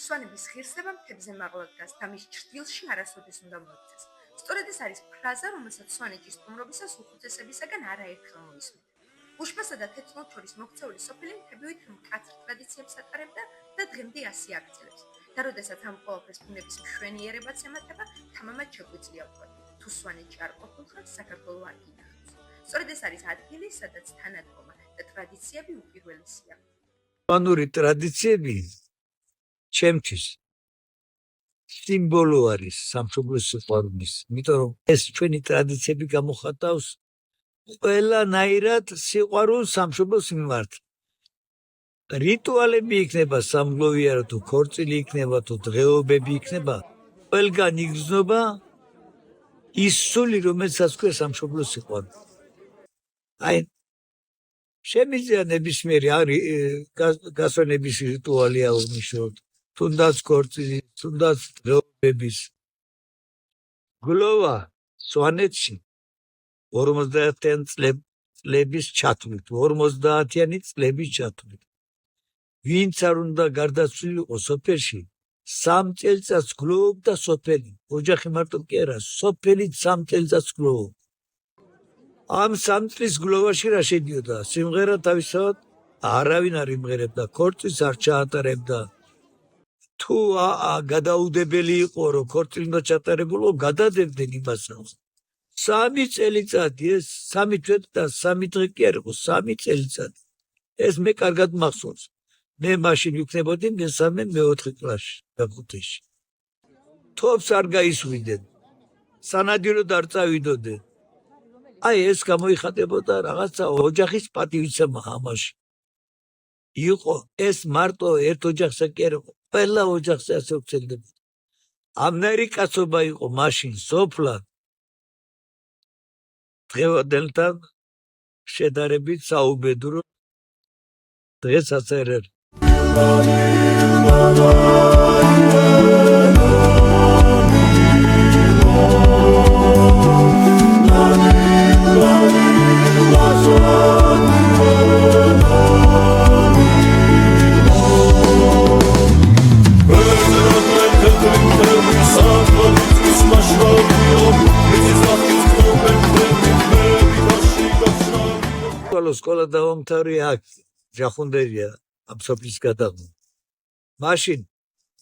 სვანების ღირსება მთებზე მაღლა დგას და მის ჭრდილში არასოდეს უნდა მოიქცეს. სწორედ ეს არის ფრაზა, რომელსაც სვანეთში სტუმრობისას უხუცესებისაგან არაერთხელ მოისმენთ. უშბასა და თეთრ შორის მოქცეული სოფელი მთებივით მკაცრ ტრადიციებს ატარებდა და დღემდე ასე აგრძელებს. და როდესაც ამ ყველაფერს ბუნების მშვენიერებაც ემატება, თამამად შეგვიძლია ვთქვათ, თუ სვანეთში არ ყოფილიყარ, საქართველო არ გინახავს. სწორედ ეს არის ადგილი, სადაც თანადგომა და ტრადიციები უპირველესია. სვანური ტრადიციები ჩემთვის სიმბოლო არის სამშობლოს სიყვარულის, იმიტომ რომ ეს ჩვენი ტრადიციები გამოხატავს ყველანაირად სიყვარულს სამშობლოს მიმართ. რიტუალები იქნება სამგლოვიარო თუ ქორწილი იქნება თუ დღეობები იქნება, ყველგან იგრძნობა ის სული, რომელსაც ქვია სამშობლოს სიყვარული. აი შემიძლია ნებისმიერი გასვენების რიტუალი აღნიშნოთ, თუნდაც ქორწილი, თუნდაც დღეობების. გლოვა სვანეთში 50-იან წლების ჩათვლით, 50-იანი წლების ჩათვლით. ვინც არ უნდა გარდაცვლილიყო სოფელში, 3 წელიწადს გლოვობდა სოფელი. ოჯახი მარტო კი არა, სოფელიც 3 წელიწადს გლოვობდა. ამ 3 წლის გლოვაში რა შედიოდა? სიმღერა თავისთავად არავინ არ იმღერებდა, ქორწილს არ ჩაატარებდა. თუ გადაუდებელი იყო, რომ ქორწილი უნდა ჩატარებულიყო, გადადებდნენ იმას. 3 წელიწადი ეს 3 თვე და 3 დღე კი არ იყო, 3 წელიწადი. ეს მე კარგად მახსოვს. მე მაშინ ვიქნებოდი მესამე, მეოთხე კლასში, მეხუთეში. თოფს არ გაისვიდნენ. სანადიროდ არ წავიდოდნენ. აი ეს გამოიხატებოდა რაღაცა ოჯახის პატივისცემა ამაში. იყო ეს მარტო ერთ ოჯახსა კი არ იყო, ყველა ოჯახზე ასე ვცელდებოდა. ამნაირი კაცობა იყო მაშინ სოფლად. დღევანდელთან შედარებით საუბედურო დღესაც არ არის. სკოლა დავამთავრე აქ ჯახუნდერია ამ სოფლის გადაღმა. მაშინ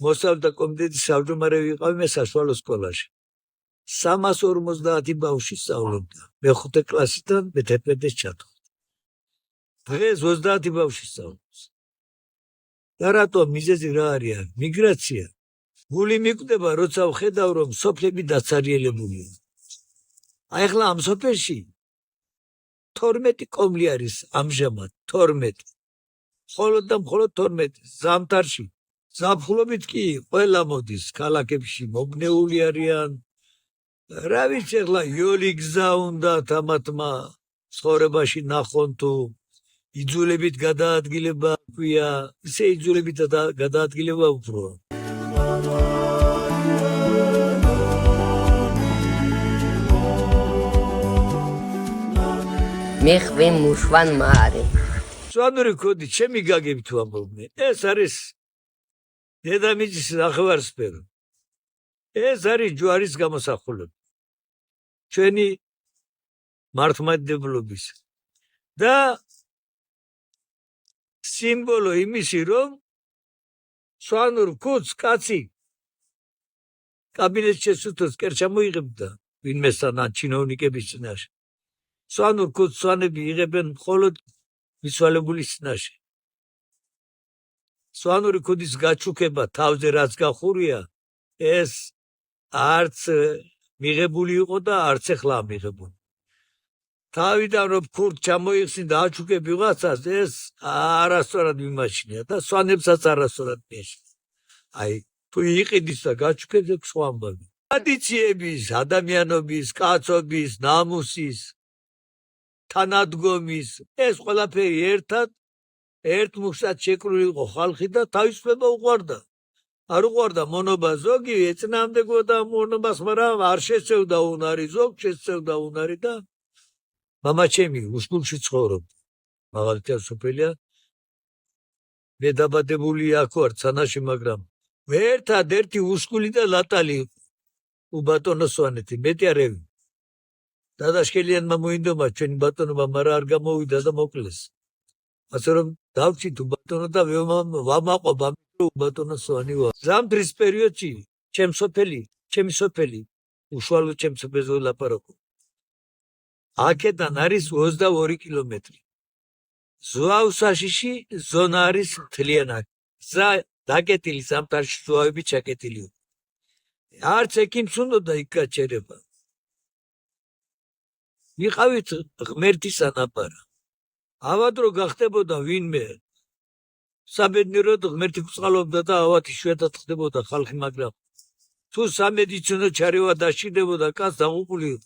მოსწავლეთა კომიტეტის თავმჯდომარე ვიყავი მე საშუალო სკოლაში. 350 ბავშვი სწავლობდა. მეხუთე კლასიდან მე-11-ში ჩათვლით. დღეს 30 ბავშვი სწავლობს. და რატომ მიზეზი რა არის? მიგრაცია. გული მიკვდება, როცა ვხედავ, რომ სოფლები დაცარიელებულია. აი ახლა ამ სოფელში 12 კომლი არის ამჟამად, 12. მხოლოდ და მხოლოდ 12. ზამთარში. ზაფხულობით კი ყველა მოდის ქალაქებში, მობნეული არიან. რა ვიცი ახლა იოლი გზა უნდა თამათმა ცხოვრებაში ნახონ თუ იძულებით გადაადგილება ქვია, ისე იძულებით გადაადგილება უფრო. მეხვე მუშვან მარე. სვანური კოდი ჩემი გაგები თუ ამბობდნენ. ეს არის დედამიწის ნახევარსფერო. ეს არის ჯვარის გამოსახულება. ჩვენი მართლმადიდებლობის და სიმბოლო იმისი, რომ სვანურ კუდს კაცი კაბინეტში შესულთოს კერ ჩამოიღებდა ვინმესთან ან ჩინოვნიკების წინაშე. სვანურ კუდს სვანები იღებენ მხოლოდ მიცვალებულის წინაშე. სვანური კუდის გაჩუქება თავზე რაც გახურია, ეს არც მიღებული იყო და არც ახლა მიღებული. თავიდან რომ ქურდ ჩამოიხსნი და აჩუქებ ვიღაცას, ეს არასწორად მიმაჩნია და სვანებსაც არასწორად მიეშინია. აი თუ იყიდის და გაჩუქებს, ეს სხვა ამბავი. ტრადიციების, ადამიანობის, კაცობის, ნამუსის, თანადგომის, ეს ყველაფერი ერთად ერთ მუხტად შეკრული იყო ხალხი და თავისუფლება უყვარდა. არ უყვარდა მონობა, ზოგი ეწინააღმდეგებოდა მონობას, მაგრამ არ შეწევდა უნარი, ზოგ შეწევდა უნარი და მამაჩემი უშკულში ცხოვრობდა. მაღალითი სოფელია. მე დაბადებული აქ ვარ ცანაში, მაგრამ ერთადერთი უსკული და ლატალი უბატონო სვანეთი, მეტი არ ევი. დადაშქელიანმა მოინდომა ჩვენი ბატონობა, მაგრამ არ გამოვიდა და მოკლეს. ასე რომ დავჭით უბატონო და ვამაყობ ამიტომ უბატონო სვანი ვარ. ზამთრის პერიოდში ჩემი სოფელი უშუალოდ ჩემ სოფელზე ვლაპარაკობ. აქედან არის 22 კილომეტრი. ზვავსაშიში ზონა არის მთლიანად. გზა დაკეტილი ზამთარში ზვავები ჩაკეტილი. არც ექიმს უნდოდა იქ გაჩერება. ვიყავით ღმერთის ანაბარა. ავად რო გახდებოდა ვინმე საბედნიეროდ ღმერთი ბრწყალობდა და ავად იშვიათად ხდებოდა ხალხი, მაგრამ თუ სამედიცინო ჩარევა დაშინდებოდა კაც დაღუპული.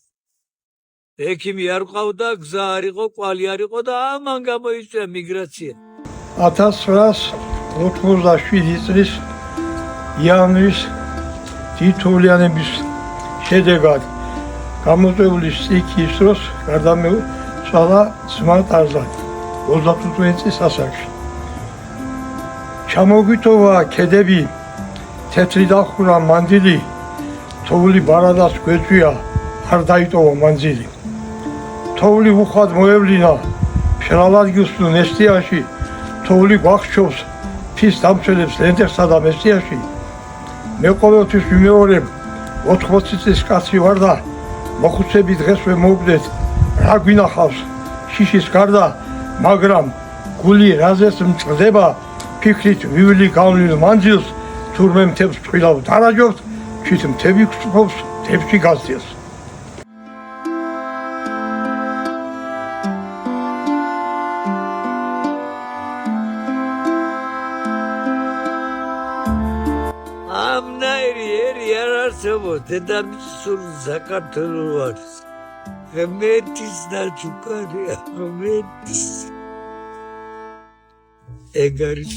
ექიმი არ ყავდა, გზა არ იყო, კვალი არ იყო და ამან გამოიწვია მიგრაცია. 1987 წლის იანვრის თითოეულიანების შედეგად გამოწვეული სტიქიის დროს გარდამეცვალა ძმა ტარზანი 35 წლის ასაკში. ჩამოგვიტოვა ქედები, თეთრი დახურა მანძილი, თოვლი ბარადას გვეწვია, არ დაიტოვა მანძილი. თოვლი უხვად მოევლინა, მშრალ ადგილს თუ ნესტიაში, თოვლი გვახშობს, ფის დამცველებს ლენტერსა და მესტიაში. მე ყოველთვის ვიმეორებ, 80 წლის კაცი ვარ და მოხუცები დღესვე მოვკვდეთ, რა გვინახავს შიშის გარდა, მაგრამ გული რაზეც მწყდება, ფიქრით ვივლი გავლილ მანძილს, თურმე მთებს წყვილავ დარაჯობთ, თვით მთები გწფობს, მთებში გასძილს. ამნაირი ერი არ არსებობს, დედამიწის სულ საქართველოს არის. ღმერთის ნაჩუქარია, ღმერთის. ეგ არის